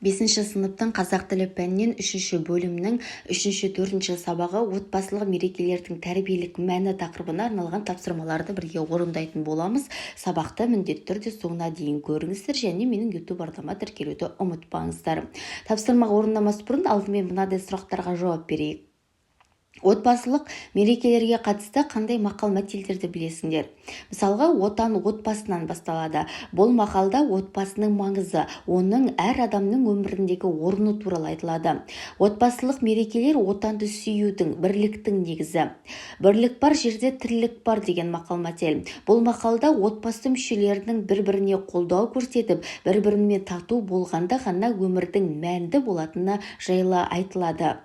5 сыныптың қазақ тілі пәнінен 3 бөлімнің 3-4 сабағы отбасылық мерекелердің тәрбиелік мәні тақырыбына арналған тапсырмаларды бірге орындайтын боламыз. Сабақты міндетті түрде соңына дейін көріңіздер және менің YouTube арнама тіркелуді ұмытпаңыздар. Тапсырмаға орындамас бұрын алдымен мынадай сұрақтарға жауап берейік. Отбасылық мерекелерге қатысты қандай мақал-мәтелдерді білесіңдер? Мысалға, отан отбасынан басталады. Бұл мақалда отбасының маңызы, оның әр адамның өміріндегі орны туралы айтылады. Отбасылық мерекелер отанды сүюдің, бірліктің негізі. Бірлік бар жерде тірлік бар деген мақал-мәтел. Бұл мақалда отбасы мүшелерінің бір-біріне қолдау көрсетіп, бір-бірімен тату болғанда ғана өмірдің мәнді болатыны жайлы айтылады.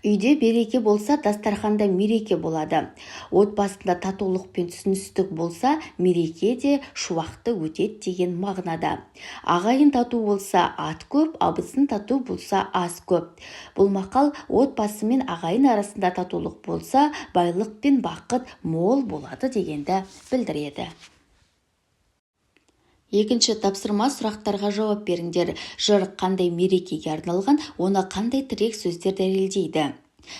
Үйде береке болса, дастарханда мереке болады. Отбасында татулық пен түсіністік болса, мереке де шуақты өтеді деген мағынада. Ағайын тату болса, ат көп, абысын тату болса, ас көп. Бұл мақал отбасы мен ағайын арасында татулық болса, байлық пен бақыт мол болады дегенді білдіреді. Екінші тапсырма сұрақтарға жауап беріңдер. Жыр қандай мерекеге арналған, оны қандай тірек сөздер дәлелдейді?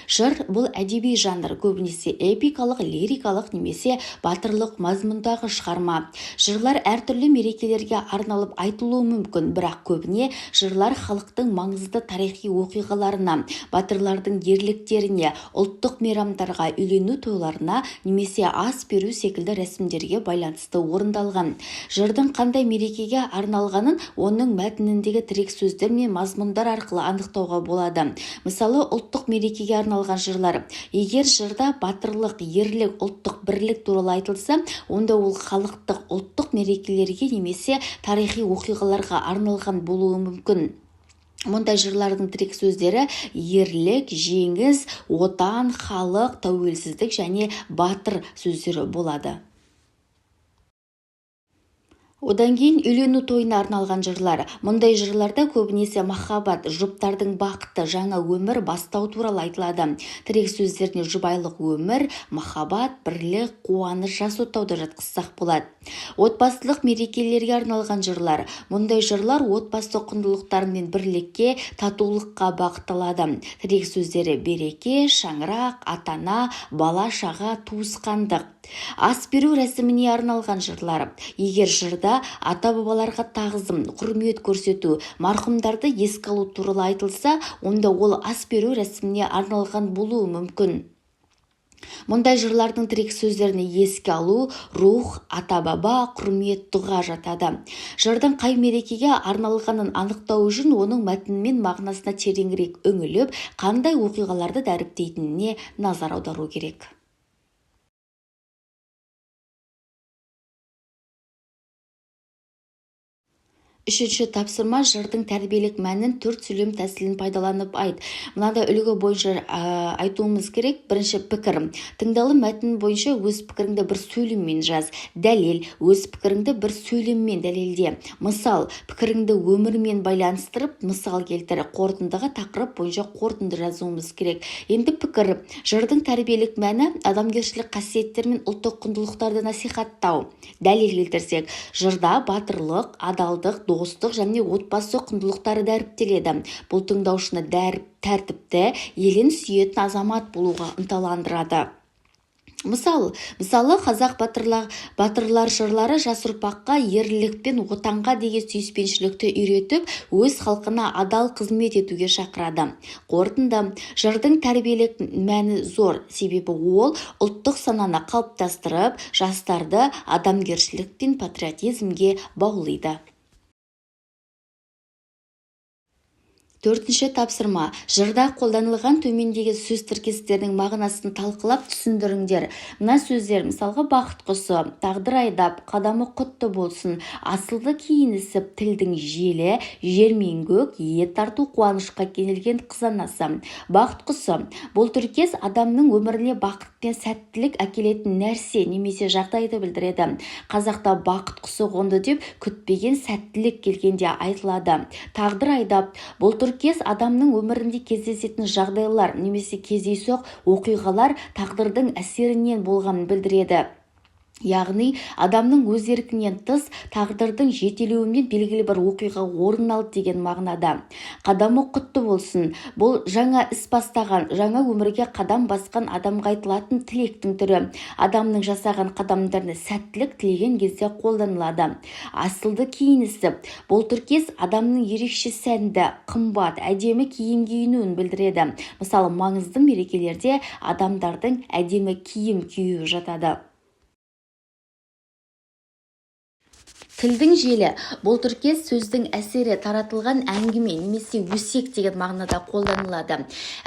Жыр бұл әдеби жанр, көбінесе эпикалық, лирикалық немесе батырлық мазмұндағы шығарма. Жырлар әртүрлі мерекелерге арналып айтылуы мүмкін, бірақ көбіне жырлар халықтың маңызды тарихи оқиғаларына, батырлардың ерліктеріне, ұлттық мейрамдарға, үйлену тойларына немесе ас беру секілді рәсімдерге байланысты орындалған. Жырдың қандай мерекеге арналғанын оның мәтініндегі тірек сөздер мен мазмұндар арқылы анықтауға болады. Мысалы, ұлттық мерекеге арналған жырлар. Егер жырда батырлық, ерлік, ұлттық бірлік туралы айтылса, онда ол халықтық ұлттық мерекелерге немесе тарихи оқиғаларға арналған болуы мүмкін. Мұндай жырлардың тірек сөздері ерлік, жеңіс, отан, халық, тәуелсіздік және батыр сөздері болады. Одан кейін үйлену тойына арналған жырлар. Мұндай жырларда көбінесе махаббат, жұптардың бақыты, жаңа өмір бастау туралы айтылады. Тірек сөздеріне жұбайлық өмір, махаббат, бірлік, қуаныш, жас отауды жатқызсақ болады. Отбасылық мерекелерге арналған жырлар. Мұндай жырлар отбасы құндылықтары мен бірлікке, татулыққа бағытталады. Тірек сөздері береке, шаңырақ, ата-ана, бала-шаға, туысқандық. Ас беру рәсіміне арналған жырлар. Егер жырда ата-бабаларға тағзым, құрмет көрсету, марқұмдарды еске алу туралы айтылса, онда ол ас беру рәсіміне арналған болуы мүмкін. Мұндай жырлардың тірек сөздеріне еске алу, рух, ата-баба, құрмет, дұға жатады. Жырдың қай мерекеге арналғанын анықтау үшін оның мәтіні мен мағынасына тереңірек үңіліп, қандай оқиғаларды дәріптейтініне назар аудару керек. Үшінші тапсырма жырдың тәрбиелік мәнін 4 сөйлем тәсілін пайдаланып айт. Мынада үлгі бойынша айтуымыз керек. Бірінші пікір. Тыңдалу мәтін бойынша өз пікіріңді бір сөйлеммен жаз. Дәлел. Өз пікіріңді бір сөйлеммен дәлелде. Мысал. Пікіріңді өмірмен байланыстырып, мысал келтір. Қорытындыға тақырып бойынша қорытынды жазуымыз керек. Енді пікір. Жырдың тәрбиелік мәні адамгершілік қасиеттер мен ұлттық құндылықтарды насихаттау. Дәлел келтірсек, жырда батырлық, адалдық, достық және отбасы құндылықтары дәріптеледі. Бұл тыңдаушыны тәртіпті, елін сүйетін азамат болуға ынталандырады. Мысалы, қазақ батырлар жырлары жас ұрпаққа ерлік пен отанға деген сүйіспеншілікті үйретіп, өз халқына адал қызмет етуге шақырады. Қорытынды. Жырдың тәрбиелік мәні зор, себебі ол ұлттық сананы қалыптастырып, жастарды адамгершілік пен патриотизмге баулиды. Төртінші тапсырма. Жырда қолданылған төмендегі сөз тіркестерінің мағынасын талқылап түсіндіріңдер. Мына сөздер, мысалға, бақыт құсы, тағдыр айдап, қадамы құтты болсын, асылды киінісіп, тілдің желі, жер мен көк, ет тарту, қуанышқа кенелген қыз анасы. Бақыт құсы. Бұл тіркес адамның өміріне бақыт пен сәттілік әкелетін нәрсе немесе жағдайды білдіреді. Қазақта бақыт құсы қонды деп күтпеген сәттілік келгенде айтылады. Тағдыр айдап. Бұл тіркес адамның өмірінде кездесетін жағдайлар немесе кездейсоқ оқиғалар тағдырдың әсерінен болғанын білдіреді. яғни адамның өз еркінен тыс тағдырдың жетелеуімен белгілі бір оқиға орын алды деген мағынада. Қадамы құтты болсын. Бұл жаңа іс бастаған, жаңа өмірге қадам басқан адамға айтылатын тілектің түрі. Адамның жасаған қадамдарына сәттілік тілеген кезде қолданылады. Асылды киінісі. Бұл тіркес адамның ерекше сәнді, қымбат, әдемі киім киінуін білдіреді. Мысалы, маңызды мерекелерде адамдардың әдемі киім киюі жатады. Тілдің желі. Бұл тіркес сөздің әсері таратылған әңгіме немесе өсек деген мағынада қолданылады.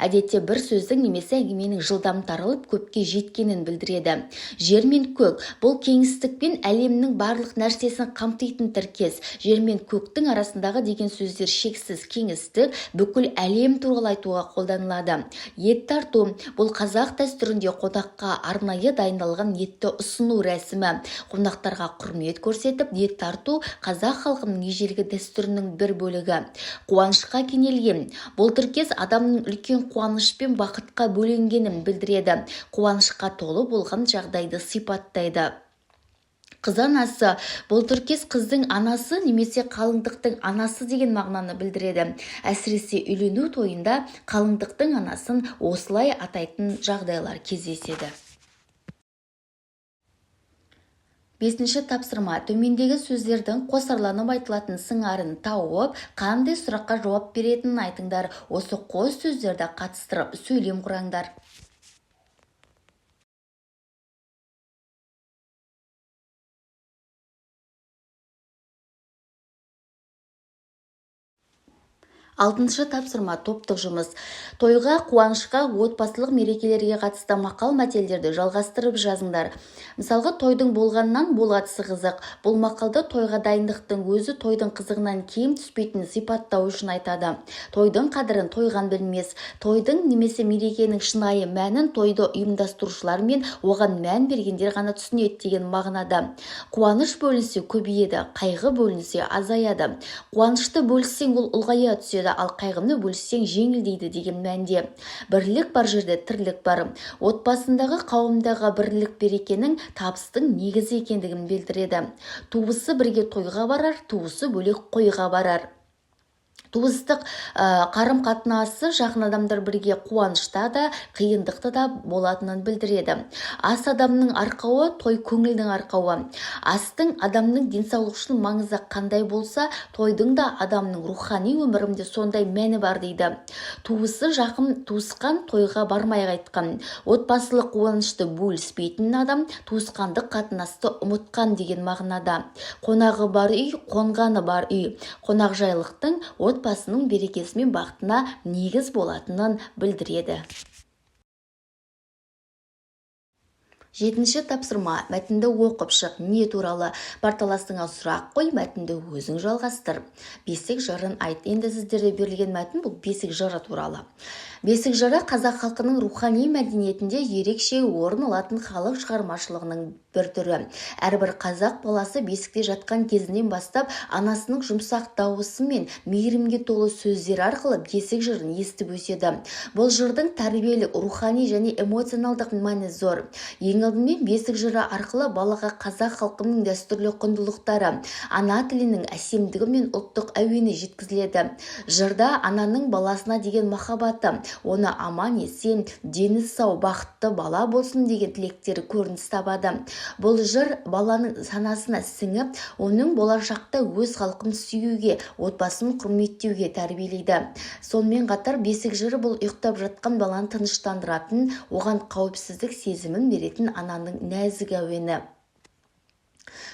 Әдетте бір сөздің немесе әңгіменің жылдам таралып көпке жеткенін білдіреді. Жер мен көк. Бұл кеңістік пен әлемнің барлық нәрсесін қамтитын тіркес. Жер мен көктің арасындағы деген сөздер шексіз, кеңістік, бүкіл әлем туралы айтуға қолданылады. Ет тарту. Бұл қазақ дәстүрінде қонаққа арнайы дайындалған етті ұсыну рәсімі. Қонақтарға құрмет көрсетіп, ет тарту қазақ халқының ежелгі дәстүрінің бір бөлігі. Қуанышқа кенелген. Бұл тіркес адамның үлкен қуаныш пен бақытқа бөленгенін білдіреді. Қуанышқа толы болған жағдайды сипаттайды. Қыз анасы. Бұл тіркес қыздың анасы немесе қалыңдықтың анасы деген мағынаны білдіреді. Әсіресе үйлену тойында қалыңдықтың анасын осылай атайтын жағдайлар кездеседі. 5-ші тапсырма. Төмендегі сөздердің қосарланып айтылатын сыңарын тауып, қандай сұраққа жауап беретінін айтыңдар. Осы қос сөздерді қатыстырып сөйлем құраңдар. 6-шы тапсырма топтық жұмыс. Тойға, қуанышқа, отбасылық мерекелерге қатысты мақал мәтелдерді жалғастырып жазыңдар. Мысалға, тойдың болғаннан болғатысы қызық. Бұл мақалды тойға дайындықтың өзі тойдың қызығынан кем түспейтін сипаттау үшін айтады. Тойдың қадірін тойған білмес. Тойдың немесе мерекенің шынайы мәнін тойды ұйымдастырушылар мен оған мән бергендер ғана түсінеді деген мағынада. Қуаныш бөлінсе көбейеді, қайғы бөлінсе азаяды. Қуанышты бөліссең ол ұлғая түседі, ал қайғыны бөліссең жеңілдейді деген мәнде. Бірлік бар жерде тірлік бар. Отбасындағы қауымдағы бірлік берекенің табыстың негізі екендігін білдіреді. Туысы бірге тойға барар, туысы бөлек қойға барар. Туыстық қарым-қатынасы жақын адамдар бірге қуанышта да, қиындықта да болатынын білдіреді. Ас адамның арқауы, той көңілдің арқауы. Астың адамның денсаулық үшін маңызы қандай болса, тойдың да адамның рухани өмірінде сондай мәні бар дейді. Туысы жақын туысқан тойға бармай қайтқан. Отбасылық қуанышты бөліспейтін адам туысқандық қатынасты ұмытқан деген мағынада. Қонағы бар үй, қонғаны бар үй. Қонақжайлықтың отбасының берекесі мен бақытына негіз болатынын білдіреді. 7-ші тапсырма. Мәтінді оқып шық. Не туралы? Парталасыңа сұрақ қой, мәтінді өзің жалғастыр. Бесік жырын айт. Енді сіздерге берілген мәтін бұл бесік жыры туралы. Бесік жыры қазақ халқының рухани мәдениетінде ерекше орын алатын халық шығармашылығының бір түрі. Әрбір қазақ баласы бесікте жатқан кезінен бастап анасының жұмсақ дауысы мен мейірімге толы сөздер арқылы бесік жырын естіп өседі. Бұл жырдың тәрбиелік, рухани және эмоционалдық мәні зор. Ең алдымен бесік жыры арқылы балаға қазақ халқының дәстүрлі құндылықтары, ана тілінің әсемдігі мен ұлттық әуені жеткізіледі. Жырда ананың баласына деген махаббаты, оны аман есен, дені сау, бақытты бала болсын деген тілектері көрініс табады. Бұл жыр баланың санасына сіңіп, оның болашақта өз халқын сүюге, отбасын құрметтеуге тәрбиелейді. Сонымен қатар бесік жыры бұл ұйықтап жатқан баланы тыныштандыратын, оған қауіпсіздік сезімін беретін ананың нәзік әуені.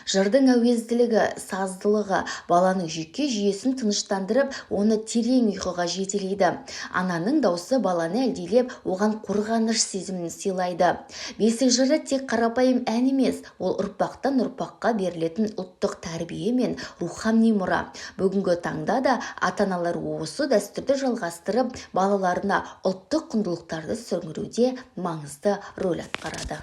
Жырдың әуезділігі, саздылығы баланың жүйке жүйесін тыныштандырып, оны терең ұйқыға жетелейді. Ананың дауысы баланы әлдилеп, оған қорғаныш сезімін сыйлайды. Бесік жыры тек қарапайым ән емес, ол ұрпақтан ұрпаққа берілетін ұлттық тәрбие мен рухани мұра. Бүгінгі таңда да ата-аналар осы дәстүрді жалғастырып, балаларына ұлттық құндылықтарды сіңіруде маңызды рөл атқарады.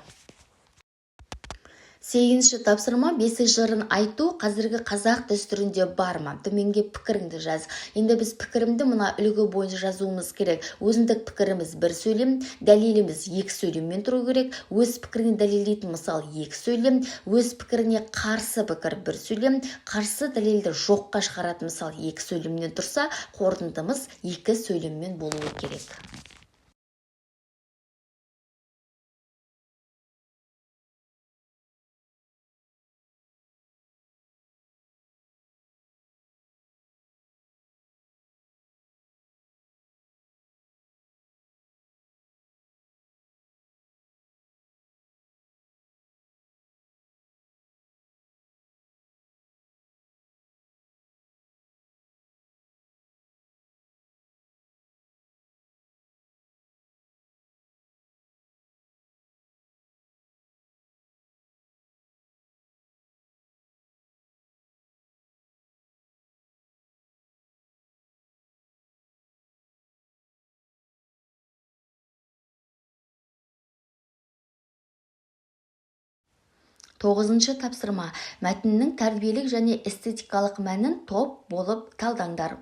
Сегізінші тапсырма бесік жырын айту қазіргі қазақ дәстүрінде бар ма? Төменге пікіріңді жаз. Енді біз пікірімді мына үлгі бойынша жазуымыз керек. Өзіндік пікіріміз бір сөйлем, дәлеліміз екі сөйлеммен тұру керек. Өз пікірін дәлелдейтін мысал екі сөйлем, өз пікіріне қарсы пікір бір сөйлем, қарсы дәлелді жоққа шығаратын мысал екі сөйлемнен тұрса, қорытындымыз екі сөйлеммен болуы керек. 9-шы тапсырма. Мәтіннің тәрбиелік және эстетикалық мәнін топ болып талдаңдар.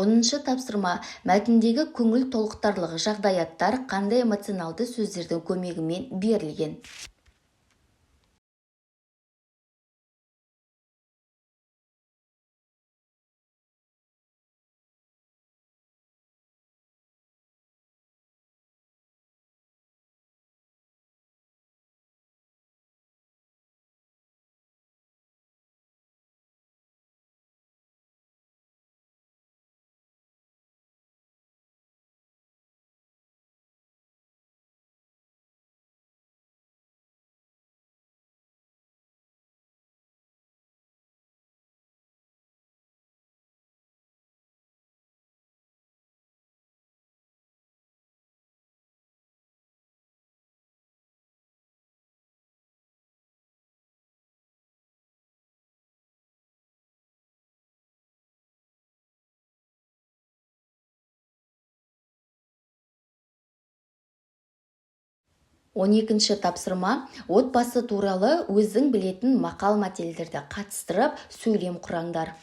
Оныншы тапсырма. Мәтіндегі көңіл толықтарлығы жағдаяттар қандай эмоционалды сөздердің көмегімен берілген? Он екінші тапсырма. Отбасы туралы өзің білетін мақал-мәтелдерді қатыстырып сөйлем құраңдар.